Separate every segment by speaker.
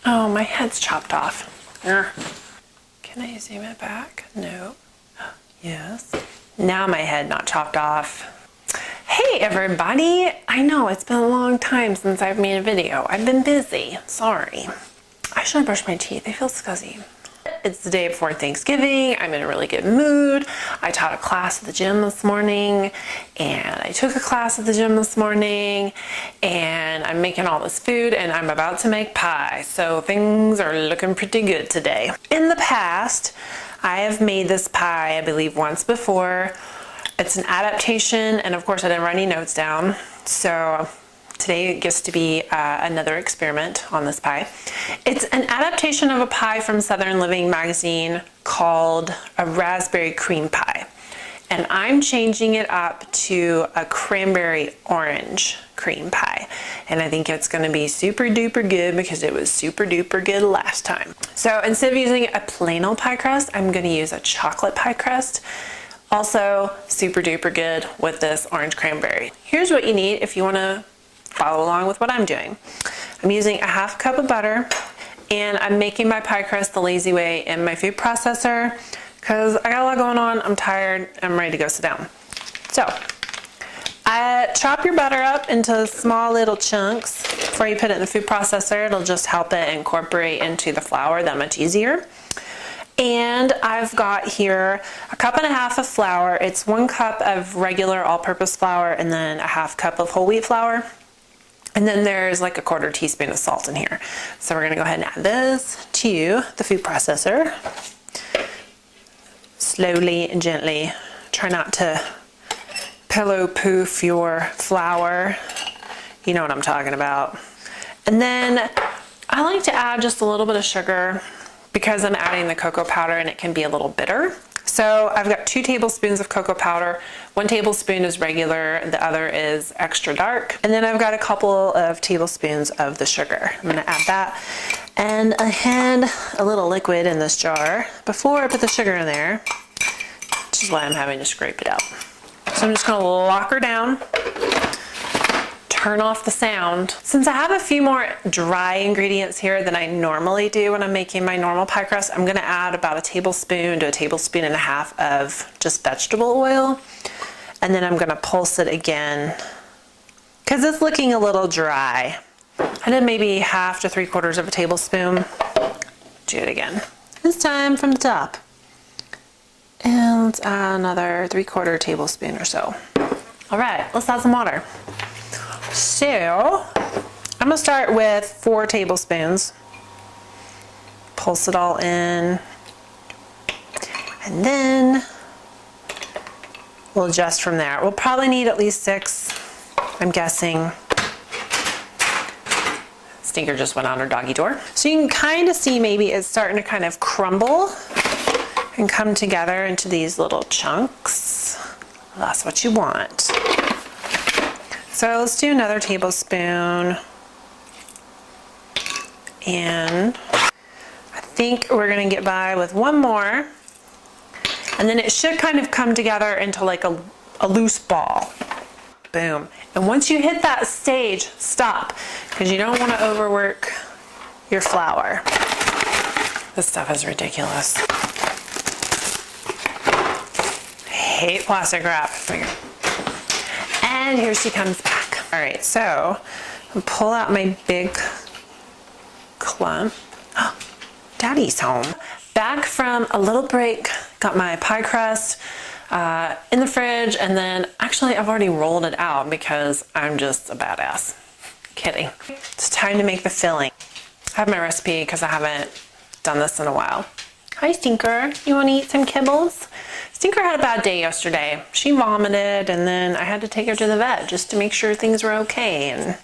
Speaker 1: Oh, my head's chopped off. Can I zoom it back? No. Yes. Now my head not chopped off. Hey everybody! I know it's been a long time since I've made a video. I've been busy. Sorry. I should have brushed my teeth. They feel scuzzy. It's the day before Thanksgiving. I'm in a really good mood. I taught a class at the gym this morning, and I took a class at the gym this morning, and I'm making all this food, and I'm about to make pie. So things are looking pretty good today. In the past, I have made this pie, I believe, once before. It's an adaptation, and of course I didn't write any notes down. So today gets to be another experiment on this pie. It's an adaptation of a pie from Southern Living magazine called a raspberry cream pie. And I'm changing it up to a cranberry orange cream pie. And I think it's gonna be super duper good because it was super duper good last time. So instead of using a plain old pie crust, I'm gonna use a chocolate pie crust. Also super duper good with this orange cranberry. Here's what you need if you wanna follow along with what I'm doing. I'm using a half cup of butter, and I'm making my pie crust the lazy way in my food processor because I got a lot going on, I'm tired, I'm ready to go sit down. So, chop your butter up into small little chunks before you put it in the food processor. It'll just help it incorporate into the flour that much easier. And I've got here a cup and a half of flour. It's 1 cup of regular all-purpose flour and then a half cup of whole wheat flour. And then there's like a 1/4 teaspoon of salt in here. So we're gonna go ahead and add this to the food processor. Slowly and gently. Try not to pillow poof your flour. You know what I'm talking about. And then I like to add just a little bit of sugar because I'm adding the cocoa powder and it can be a little bitter. So I've got 2 tablespoons of cocoa powder. 1 tablespoon is regular, the other is extra dark. And then I've got a couple of tablespoons of the sugar. I'm gonna add that. And I had a little liquid in this jar before I put the sugar in there, which is why I'm having to scrape it out. So I'm just gonna lock her down, turn off the sound. Since I have a few more dry ingredients here than I normally do when I'm making my normal pie crust, I'm gonna add about 1 tablespoon to 1.5 tablespoons of just vegetable oil. And then I'm gonna pulse it again because it's looking a little dry. I did maybe 1/2 to 3/4 of a tablespoon. Do it again. This time from the top. And let's add another 3/4 tablespoon or so. All right, let's add some water. So, I'm gonna start with 4 tablespoons. Pulse it all in. And then we'll adjust from there. We'll probably need at least 6, I'm guessing. Stinker just went on her doggy door. So you can kind of see maybe it's starting to kind of crumble and come together into these little chunks. That's what you want. So let's do another tablespoon. And I think we're gonna get by with 1 more. And then it should kind of come together into like a loose ball. Boom. And once you hit that stage, stop, because you don't want to overwork your flour. This stuff is ridiculous. I hate plastic wrap. And here she comes back. All right, so I'll pull out my big clump. Oh, Daddy's home. Back from a little break, got my pie crust in the fridge, and then actually I've already rolled it out because I'm just a badass. Kidding. It's time to make the filling. I have my recipe because I haven't done this in a while. Hi Stinker, you want to eat some kibbles? Stinker had a bad day yesterday. She vomited, and then I had to take her to the vet just to make sure things were okay. And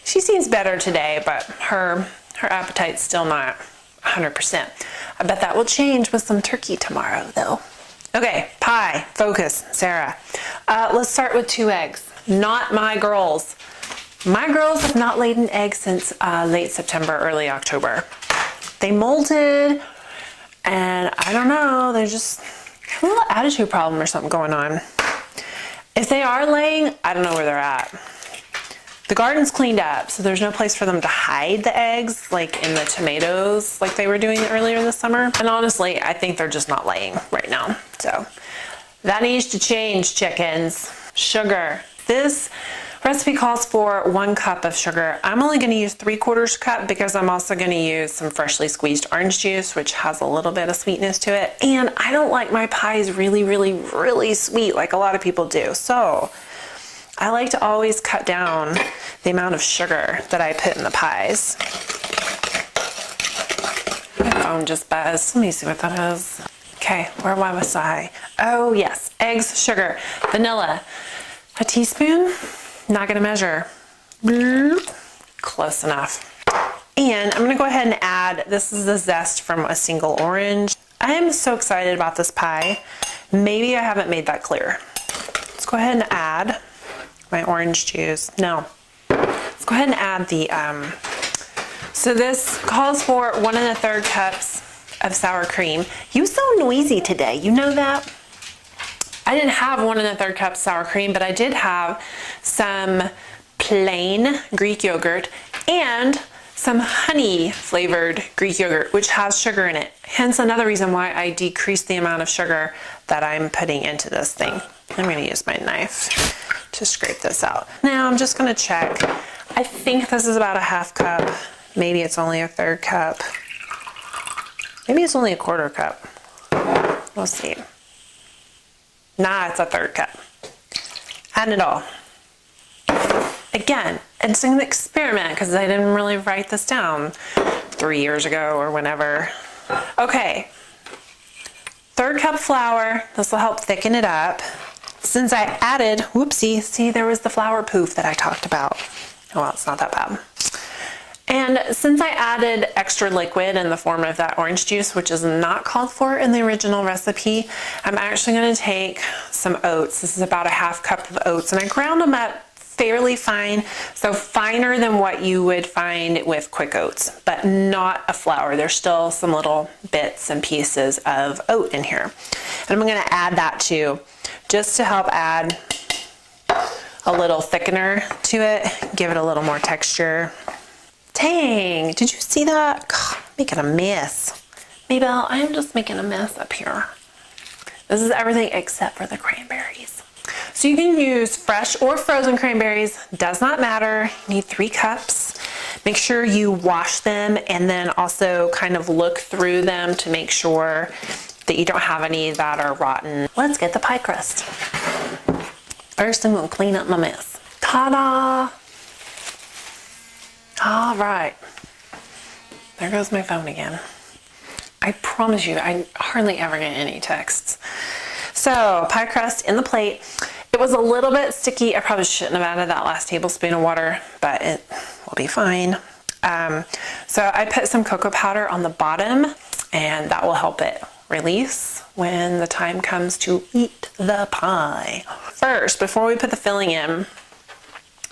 Speaker 1: she seems better today, but her appetite's still not 100%. I bet that will change with some turkey tomorrow though. Okay, pie, focus, Sarah. Let's start with 2 eggs. Not my girls. My girls have not laid an egg since late September, early October. They molted, and I don't know, they're just a little attitude problem or something going on. If they are laying, I don't know where they're at. The garden's cleaned up, so there's no place for them to hide the eggs, like in the tomatoes, like they were doing earlier this summer. And honestly, I think they're just not laying right now. So that needs to change, chickens. Sugar. This recipe calls for 1 cup of sugar. I'm only going to use 3/4 cup because I'm also going to use some freshly squeezed orange juice, which has a little bit of sweetness to it. And I don't like my pies really, really, really sweet like a lot of people do. So I like to always cut down the amount of sugar that I put in the pies. My phone just buzzed. Let me see what that is. Okay, where was I? Oh yes, eggs, sugar, vanilla. A teaspoon? Not gonna measure. Close enough. And I'm gonna go ahead and add, this is the zest from a single orange. I am so excited about this pie. Maybe I haven't made that clear. Let's go ahead and add my orange juice. No. Let's go ahead and add the, so this calls for 1 1/3 cups of sour cream. You so noisy today, you know that? I didn't have 1 1/3 cup sour cream, but I did have some plain Greek yogurt and some honey flavored Greek yogurt, which has sugar in it. Hence another reason why I decreased the amount of sugar that I'm putting into this thing. I'm going to use my knife to scrape this out. Now I'm just going to check. I think this is about a 1/2 cup. Maybe it's only a 1/3 cup. Maybe it's only a 1/4 cup. We'll see. Nah, it's a 1/3 cup. Add it all. Again, it's an experiment because I didn't really write this down 3 years ago or whenever. Okay. 1/3 cup flour. This will help thicken it up. Since I added, whoopsie, see there was the flour poof that I talked about. Oh well, it's not that bad. And since I added extra liquid in the form of that orange juice, which is not called for in the original recipe, I'm actually going to take some oats. This is about a 1/2 cup of oats, and I ground them up fairly fine, so finer than what you would find with quick oats, but not a flour. There's still some little bits and pieces of oat in here. And I'm going to add that too, just to help add a little thickener to it, give it a little more texture. Dang, did you see that? God, making a mess. Mabel, I am just making a mess up here. This is everything except for the cranberries. So you can use fresh or frozen cranberries, does not matter. You need 3 cups. Make sure you wash them and then also kind of look through them to make sure that you don't have any that are rotten. Let's get the pie crust. First, I'm gonna clean up my mess. Ta-da! All right, there goes my phone again. I promise you, I hardly ever get any texts. So, pie crust in the plate. It was a little bit sticky. I probably shouldn't have added that last tablespoon of water, but it will be fine. So I put some cocoa powder on the bottom, and that will help it release when the time comes to eat the pie. First, before we put the filling in,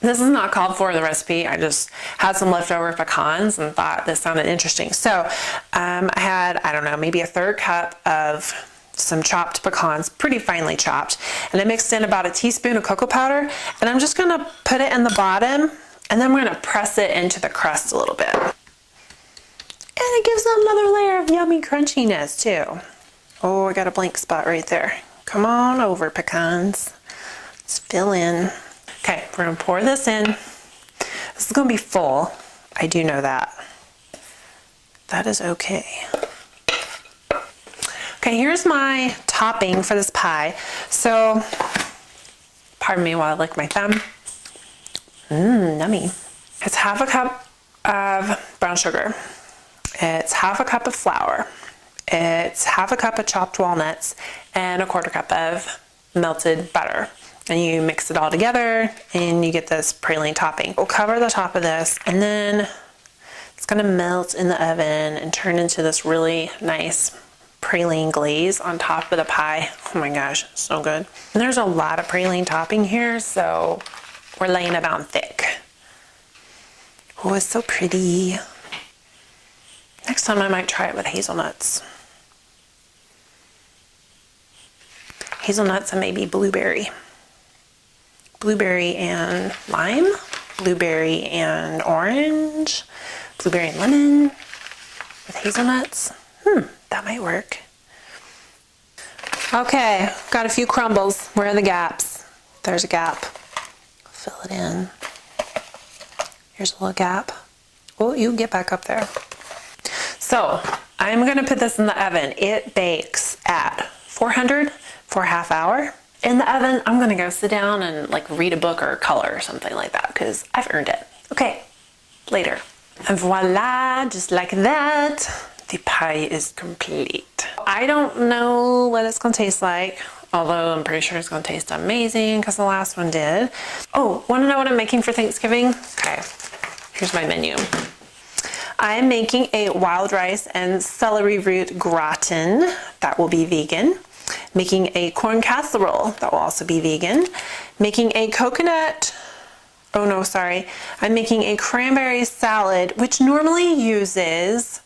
Speaker 1: this is not called for in the recipe. I just had some leftover pecans and thought this sounded interesting. So I had, I don't know, maybe a 1/3 cup of some chopped pecans, pretty finely chopped. And I mixed in about a teaspoon of cocoa powder. And I'm just gonna put it in the bottom, and then I'm gonna press it into the crust a little bit. And it gives it another layer of yummy crunchiness too. Oh, I got a blank spot right there. Come on over, pecans. Let's fill in. Okay, we're gonna pour this in. This is gonna be full. I do know that. That is okay. Okay, here's my topping for this pie. So, pardon me while I lick my thumb. Yummy. It's 1/2 cup of brown sugar. It's 1/2 cup of flour. It's 1/2 cup of chopped walnuts and a 1/4 cup of melted butter. And you mix it all together and you get this praline topping. We'll cover the top of this, and then it's gonna melt in the oven and turn into this really nice praline glaze on top of the pie. Oh my gosh, so good. And there's a lot of praline topping here, so we're laying it on thick. Oh, it's so pretty. Next time I might try it with hazelnuts. Hazelnuts and maybe blueberry. Blueberry and lime. blueberry and orange, blueberry and lemon with hazelnuts. That might work. Okay, got a few crumbles. Where are the gaps? There's a gap. Fill it in. Here's a little gap. Oh, you can get back up there. So I'm gonna put this in the oven. It bakes at 400 for a half hour. In the oven, I'm gonna go sit down and like read a book or color or something like that because I've earned it. Okay, later. And voila, just like that, the pie is complete. I don't know what it's gonna taste like, although I'm pretty sure it's gonna taste amazing because the last one did. Oh, wanna know what I'm making for Thanksgiving? Okay, here's my menu. I'm making a wild rice and celery root gratin that will be vegan. Making a corn casserole that will also be vegan. Making a coconut, oh no, sorry. I'm making a cranberry salad, which normally uses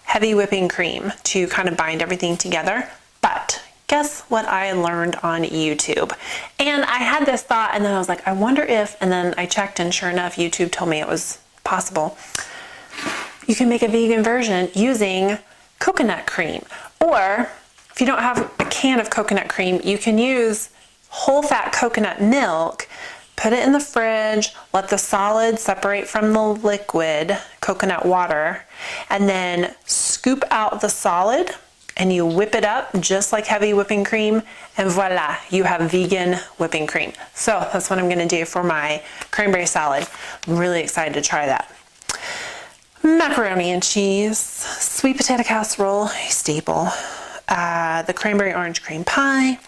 Speaker 1: heavy whipping cream to kind of bind everything together. But guess what I learned on YouTube? And I had this thought and then I was like, I wonder if, and then I checked and sure enough, YouTube told me it was possible. You can make a vegan version using coconut cream. Or if you don't have a can of coconut cream, you can use whole fat coconut milk, put it in the fridge, let the solid separate from the liquid coconut water, and then scoop out the solid and you whip it up just like heavy whipping cream, and voila, you have vegan whipping cream. So that's what I'm gonna do for my cranberry salad. I'm really excited to try that. Macaroni and cheese, sweet potato casserole, a staple, the cranberry orange cream pie,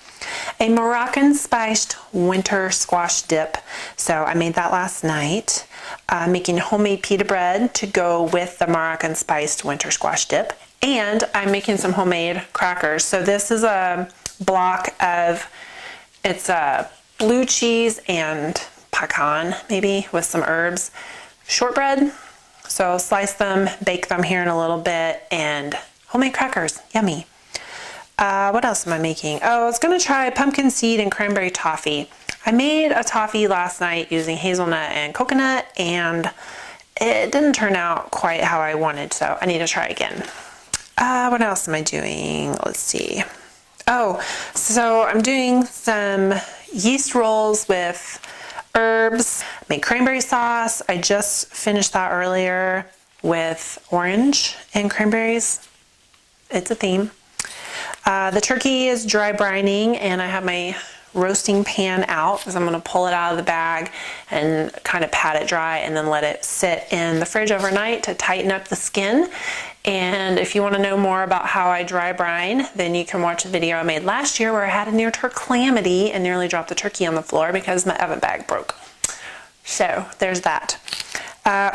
Speaker 1: a Moroccan spiced winter squash dip. So I made that last night. Making homemade pita bread to go with the Moroccan spiced winter squash dip. And I'm making some homemade crackers. So this is a block of, it's blue cheese and pecan maybe with some herbs. Shortbread. So slice them, bake them here in a little bit, and homemade crackers, yummy. What else am I making? Oh, I was gonna try pumpkin seed and cranberry toffee. I made a toffee last night using hazelnut and coconut, and it didn't turn out quite how I wanted, so I need to try again. What else am I doing? Let's see. Oh, so I'm doing some yeast rolls with herbs, made cranberry sauce. I just finished that earlier with orange and cranberries. It's a theme. The turkey is dry brining and I have my roasting pan out because I'm going to pull it out of the bag and kind of pat it dry and then let it sit in the fridge overnight to tighten up the skin. And if you want to know more about how I dry brine, then you can watch a video I made last year where I had a near-term calamity and nearly dropped the turkey on the floor because my oven bag broke. So there's that.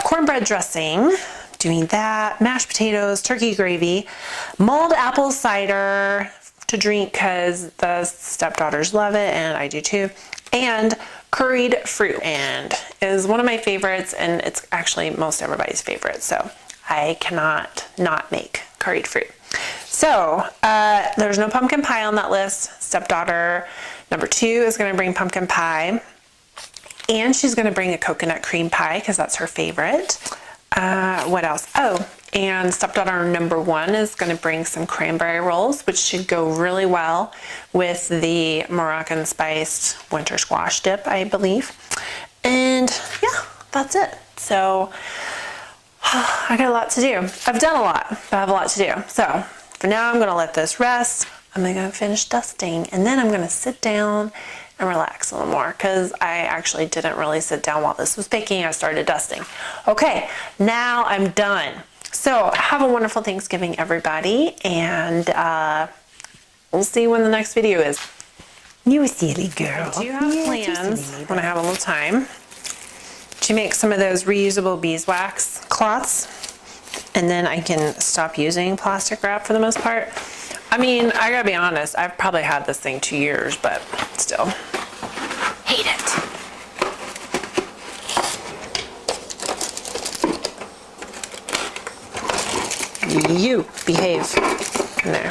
Speaker 1: Cornbread dressing, doing that. Mashed potatoes, turkey gravy, mulled apple cider to drink because the stepdaughters love it and I do too. And curried fruit, and is one of my favorites, and it's actually most everybody's favorite. So I cannot not make curried fruit. So there's no pumpkin pie on that list. Stepdaughter number 2 is going to bring pumpkin pie, and she's going to bring a coconut cream pie because that's her favorite. What else? Oh, and stepdaughter number 1 is going to bring some cranberry rolls, which should go really well with the Moroccan spiced winter squash dip, I believe. And yeah, that's it. So I got a lot to do. I've done a lot, but I have a lot to do. So for now, I'm going to let this rest. I'm going to go finish dusting, and then I'm going to sit down and relax a little more because I actually didn't really sit down while this was baking. I started dusting. Okay, now I'm done. So have a wonderful Thanksgiving, everybody, and we'll see when the next video is.
Speaker 2: You silly girl.
Speaker 1: I do have plans when I have a little time to make some of those reusable beeswax cloths, and then I can stop using plastic wrap for the most part. I mean, I gotta be honest, I've probably had this thing 2 years, but still, hate it. You behave. There.